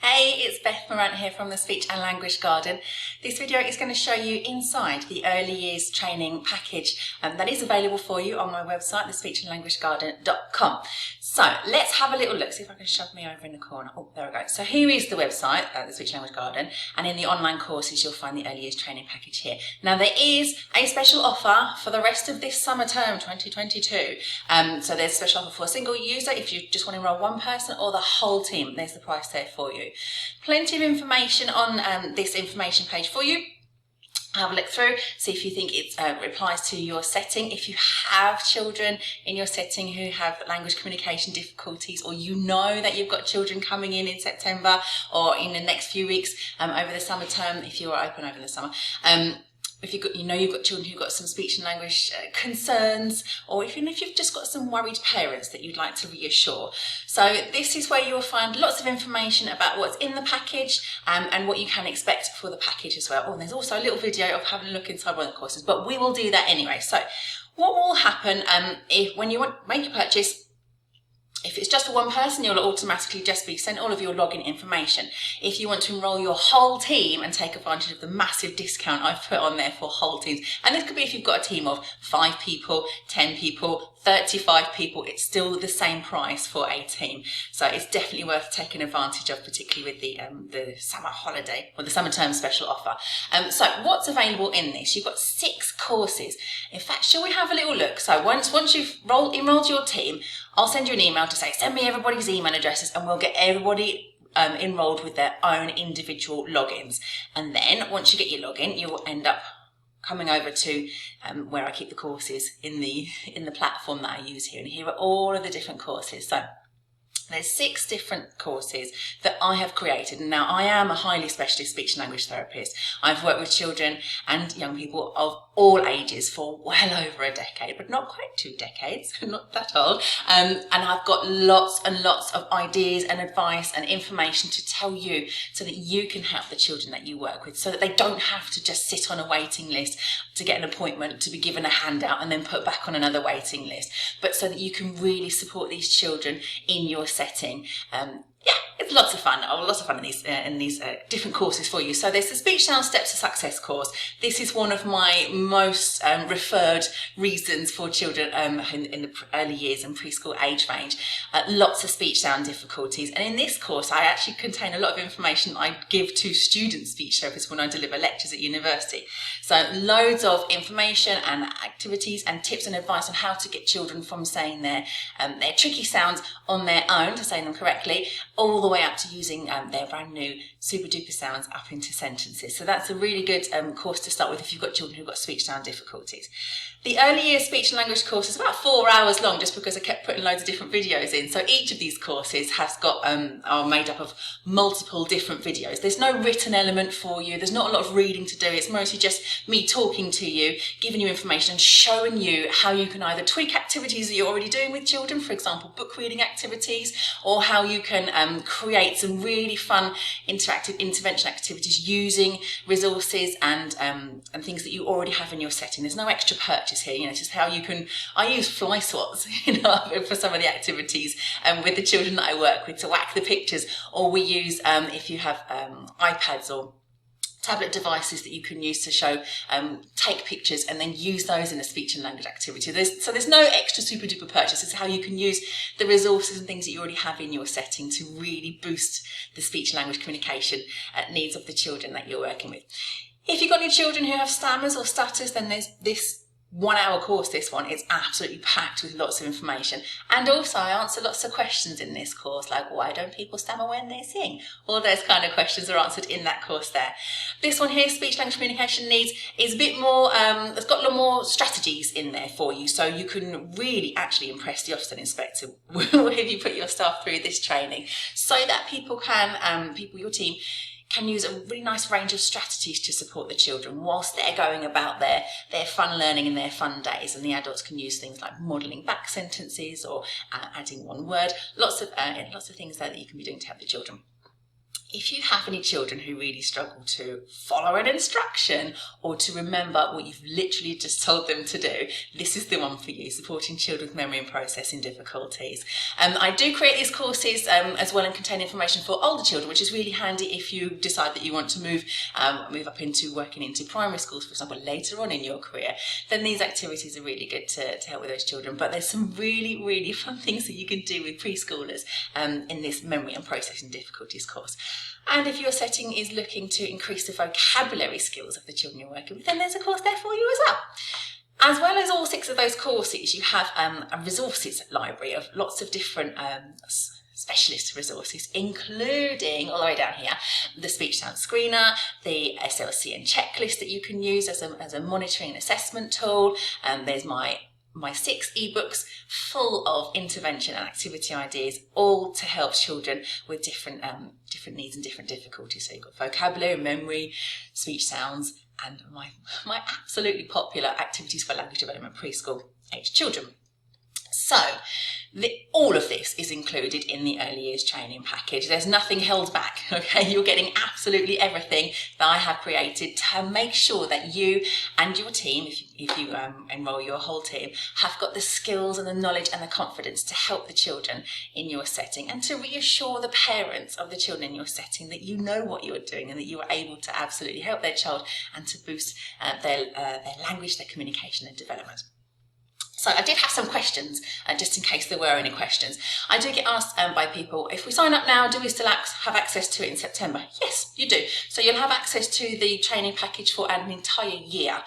Hey, it's Beth Morant here from the Speech and Language Garden. This video is going to show you inside the early years training package that is available for you on my website, thespeechandlanguagegarden.com. So let's have a little look, see if I can shove me over in the corner. Oh, there we go. So here is the website, the Speech and Language Garden, and in the online courses you'll find the early years training package here. Now there is a special offer for the rest of this summer term 2022. So there's a special offer for a single user if you just want to enroll one person, or the whole team. There's the price there for you. Plenty of information on this information page for you. Have a look through, see if you think it applies to your setting. If you have children in your setting who have language communication difficulties, or you know that you've got children coming in September or in the next few weeks over the summer term, if you are open over the summer, if you've got children who've got some speech and language concerns, or even if you've just got some worried parents that you'd like to reassure. So this is where you'll find lots of information about what's in the package and what you can expect for the package as well. Oh, and there's also a little video of having a look inside one of the courses, but we will do that anyway. So what will happen when you make your purchase? If it's just for one person, you'll automatically just be sent all of your login information. If you want to enroll your whole team and take advantage of the massive discount I've put on there for whole teams, and this could be if you've got a team of 5 people, 10 people, 35 people, it's still the same price for a team. So it's definitely worth taking advantage of, particularly with the summer holiday or the summer term special offer. So what's available in this? You've got 6 courses. In fact, shall we have a little look? So once you've enrolled your team, I'll send you an email to say, send me everybody's email addresses, and we'll get everybody enrolled with their own individual logins. And then once you get your login, you will end up coming over to where I keep the courses in the platform that I use here. And here are all of the different courses. So there's 6 different courses that I have created. And now I am a highly specialist speech and language therapist. I've worked with children and young people of all ages for well over a decade, but not quite 2 decades, not that old. And I've got lots and lots of ideas and advice and information to tell you so that you can help the children that you work with, so that they don't have to just sit on a waiting list to get an appointment, to be given a handout and then put back on another waiting list, but so that you can really support these children in your setting. Yeah, it's lots of fun. Lots of fun in these different courses for you. So there's the Speech Sound Steps to Success course. This is one of my most referred reasons for children in the early years and preschool age range. Lots of speech sound difficulties. And in this course, I actually contain a lot of information I give to student speech therapists when I deliver lectures at university. So loads of information and activities and tips and advice on how to get children from saying their tricky sounds on their own to saying them correctly, all the way up to using their brand new super duper sounds up into sentences. So that's a really good course to start with if you've got children who've got speech sound difficulties. The early years speech and language course is about 4 hours long, just because I kept putting loads of different videos in. So each of these courses has got are made up of multiple different videos. There's no written element for you. There's not a lot of reading to do. It's mostly just me talking to you, giving you information, and showing you how you can either tweak activities that you're already doing with children, for example, book reading activities, or how you can create some really fun interactive intervention activities using resources and things that you already have in your setting. There's no extra purchase here, it's just how you can. I use fly swats, for some of the activities with the children that I work with to whack the pictures, or we use if you have iPads or tablet devices that you can use to show, take pictures and then use those in a speech and language activity. So there's no extra super duper purchase. It's how you can use the resources and things that you already have in your setting to really boost the speech and language communication needs of the children that you're working with. If you've got any children who have stammers or stutters, then there's this 1 hour course. This one is absolutely packed with lots of information, and also I answer lots of questions in this course, like why don't people stammer when they sing? All those kind of questions are answered in that course there. This one here, speech language communication needs, is a bit more, it's got a lot more strategies in there for you, so you can really actually impress the Ofsted inspector if you put your staff through this training, so that your team can use a really nice range of strategies to support the children whilst they're going about their fun learning and their fun days. And the adults can use things like modelling back sentences or adding one word, lots of things there that you can be doing to help the children. If you have any children who really struggle to follow an instruction or to remember what you've literally just told them to do, this is the one for you, supporting children with memory and processing difficulties. I do create these courses as well and contain information for older children, which is really handy if you decide that you want to move up into working into primary schools, for example, later on in your career. Then these activities are really good to help with those children. But there's some really, really fun things that you can do with preschoolers in this memory and processing difficulties course. And if your setting is looking to increase the vocabulary skills of the children you're working with, then there's a course there for you as well. As well as all 6 of those courses, you have a resources library of lots of different specialist resources, including, all the way down here, the speech sound screener, the SLCN checklist that you can use as a monitoring and assessment tool. There's my 6 ebooks full of intervention and activity ideas, all to help children with different needs and different difficulties. So you've got vocabulary, memory, speech sounds, and my absolutely popular activities for language development preschool age children. So all of this is included in the early years training package. There's nothing held back, okay? You're getting absolutely everything that I have created to make sure that you and your team, if you enroll your whole team, have got the skills and the knowledge and the confidence to help the children in your setting, and to reassure the parents of the children in your setting that you know what you're doing and that you are able to absolutely help their child and to boost their language, their communication and development. So I did have some questions, just in case there were any questions. I do get asked by people, if we sign up now, do we still have access to it in September? Yes, you do. So you'll have access to the training package for an entire year.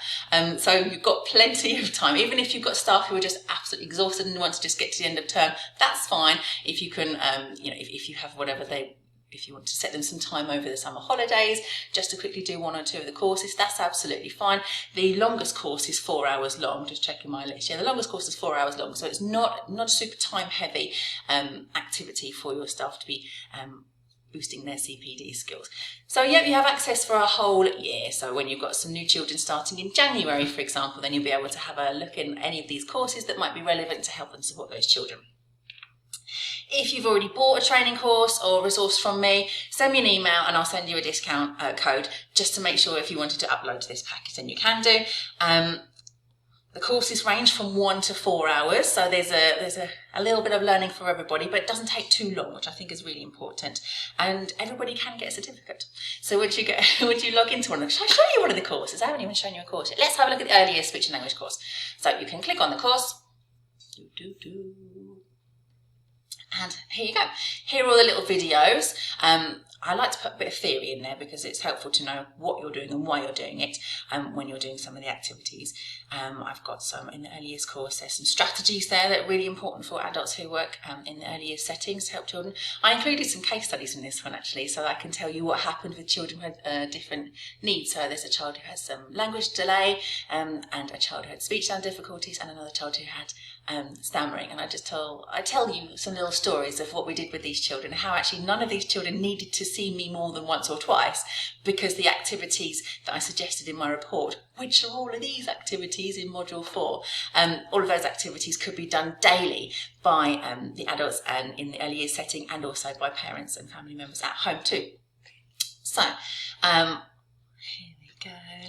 So you've got plenty of time. Even if you've got staff who are just absolutely exhausted and want to just get to the end of term, that's fine. If you can, if you have if you want to set them some time over the summer holidays, just to quickly do 1 or 2 of the courses, that's absolutely fine. The longest course is 4 hours long, just checking my list. Yeah, the longest course is 4 hours long, so it's not a super time heavy activity for your staff to be boosting their CPD skills. So yeah, you have access for a whole year. So when you've got some new children starting in January, for example, then you'll be able to have a look in any of these courses that might be relevant to help them support those children. If you've already bought a training course or resource from me, send me an email and I'll send you a discount code, just to make sure if you wanted to upload to this package, then you can do. The courses range from 1 to 4 hours, so there's a little bit of learning for everybody, but it doesn't take too long, which I think is really important. And everybody can get a certificate. So once you log into one of them, shall I show you one of the courses? I haven't even shown you a course yet. Let's have a look at the early years speech and language course. So you can click on the course. And here you go. Here are all the little videos. I like to put a bit of theory in there because it's helpful to know what you're doing and why you're doing it when you're doing some of the activities. I've got some in the early years course. There's some strategies there that are really important for adults who work in the early years settings to help children. I included some case studies in this one actually, so I can tell you what happened with children who had different needs. So there's a child who has some language delay and a child who had speech sound difficulties and another child who had stammering, and I tell you some little stories of what we did with these children, how actually none of these children needed to see me more than once or twice, because the activities that I suggested in my report, which are all of these activities in module 4, all of those activities could be done daily by the adults and in the early years setting, and also by parents and family members at home too. So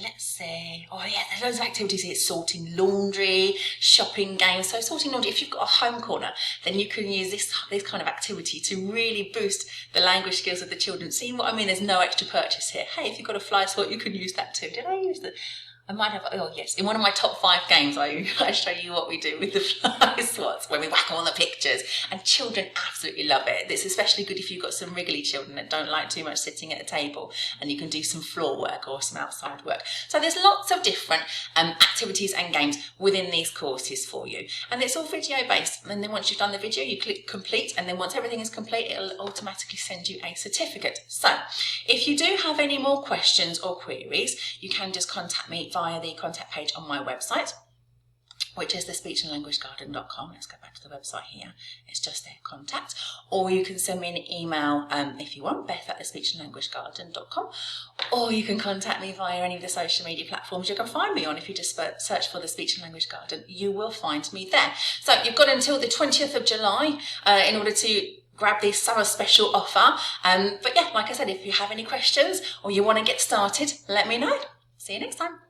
let's see. Oh yeah, there's loads of activities here. Sorting laundry, shopping games. So sorting laundry, if you've got a home corner, then you can use this kind of activity to really boost the language skills of the children. See what I mean? There's no extra purchase here. Hey, if you've got a fly swat, you can use that too. Did I use the... I might have, oh yes, in one of my top 5 games I show you what we do with the fly swats when we whack on the pictures, and children absolutely love it. It's especially good if you've got some wriggly children that don't like too much sitting at a table, and you can do some floor work or some outside work. So there's lots of different activities and games within these courses for you, and it's all video based, and then once you've done the video you click complete, and then once everything is complete it'll automatically send you a certificate. So if you do have any more questions or queries, you can just contact me via the contact page on my website, which is thespeechandlanguagegarden.com. Let's go back to the website here. It's just their contact. Or you can send me an email if you want, beth@thespeechandlanguagegarden.com. Or you can contact me via any of the social media platforms you can find me on. If you just search for the Speech and Language Garden, you will find me there. So you've got until the 20th of July in order to grab this summer special offer. But yeah, like I said, if you have any questions or you want to get started, let me know. See you next time.